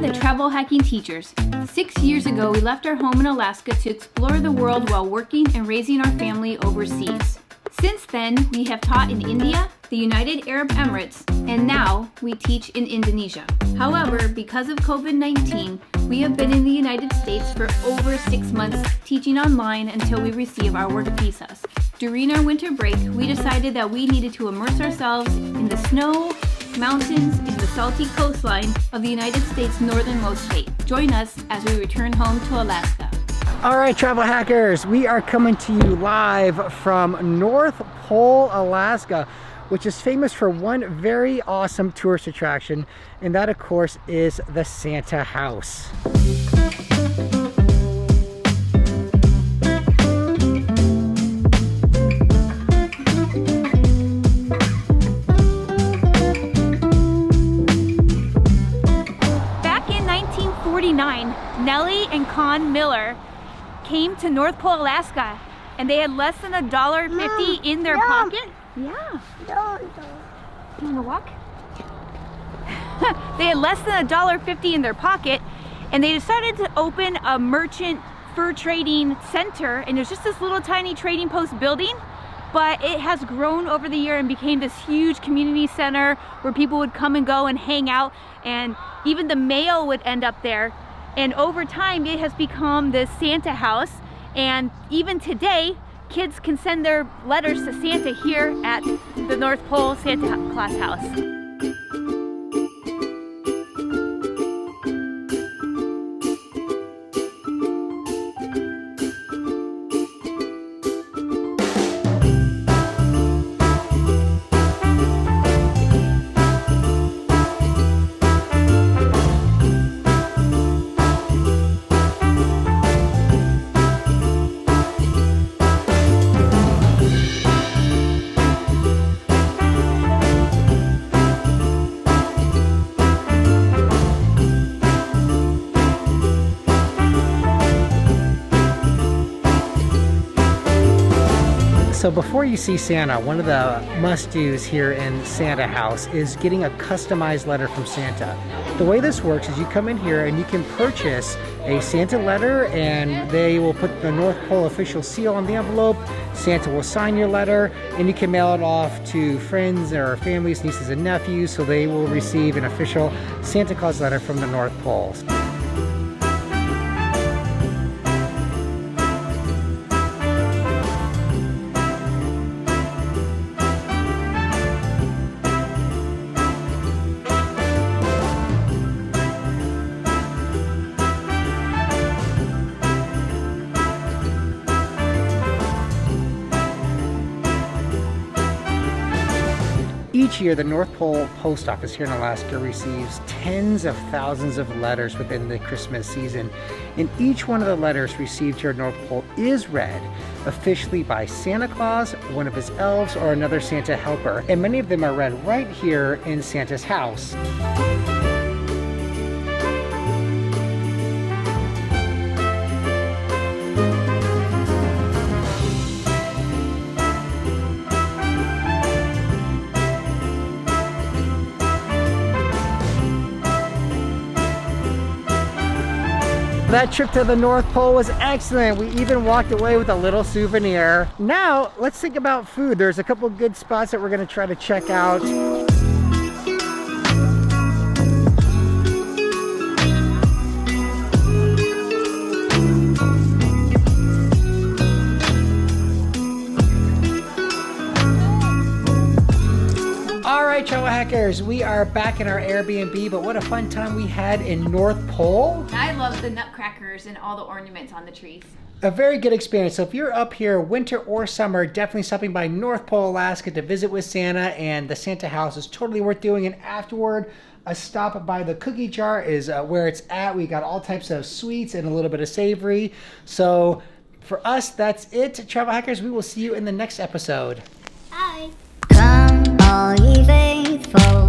the Travel Hacking Teachers. 6 years ago, we left our home in Alaska to explore the world while working and raising our family overseas. Since then, we have taught in India, the United Arab Emirates, and now we teach in Indonesia. However, because of COVID-19, we have been in the United States for over 6 months teaching online until we receive our work visas. During our winter break, we decided that we needed to immerse ourselves in the snow, mountains, and the salty coastline of the United States' northernmost state. Join us as we return home to Alaska. All right, travel hackers, we are coming to you live from North Pole, Alaska, which is famous for one very awesome tourist attraction, and that, of course, is the Santa House. Back in 1949, Nellie and Con Miller came to North Pole, Alaska, and they had less than $1.50 in their pocket. Yeah. You wanna walk? They had less than $1.50 in their pocket, and they decided to open a merchant fur trading center, and there's just this little tiny trading post building, but it has grown over the year and became this huge community center where people would come and go and hang out, and even the mail would end up there. And over time, it has become this Santa House, and even today, kids can send their letters to Santa here at the North Pole Santa Claus House. So before you see Santa, one of the must-dos here in Santa House is getting a customized letter from Santa. The way this works is you come in here and you can purchase a Santa letter, and they will put the North Pole official seal on the envelope. Santa will sign your letter, and you can mail it off to friends or families, nieces and nephews, so they will receive an official Santa Claus letter from the North Pole. Each year, the North Pole Post Office here in Alaska receives tens of thousands of letters within the Christmas season. And each one of the letters received here at North Pole is read officially by Santa Claus, one of his elves, or another Santa helper. And many of them are read right here in Santa's house. That trip to the North Pole was excellent. We even walked away with a little souvenir. Now, let's think about food. There's a couple good spots that we're gonna try to check out. All right, travel hackers, we are back in our Airbnb, but what a fun time we had in North Pole. I love the nutcrackers and all the ornaments on the trees. A very good experience. So if you're up here winter or summer, definitely stopping by North Pole, Alaska to visit with Santa, and the Santa House is totally worth doing. And afterward, a stop by the cookie jar is where it's at. We got all types of sweets and a little bit of savory. So for us, that's it. Travel hackers, we will see you in the next episode. Bye. Come, all ye faithful.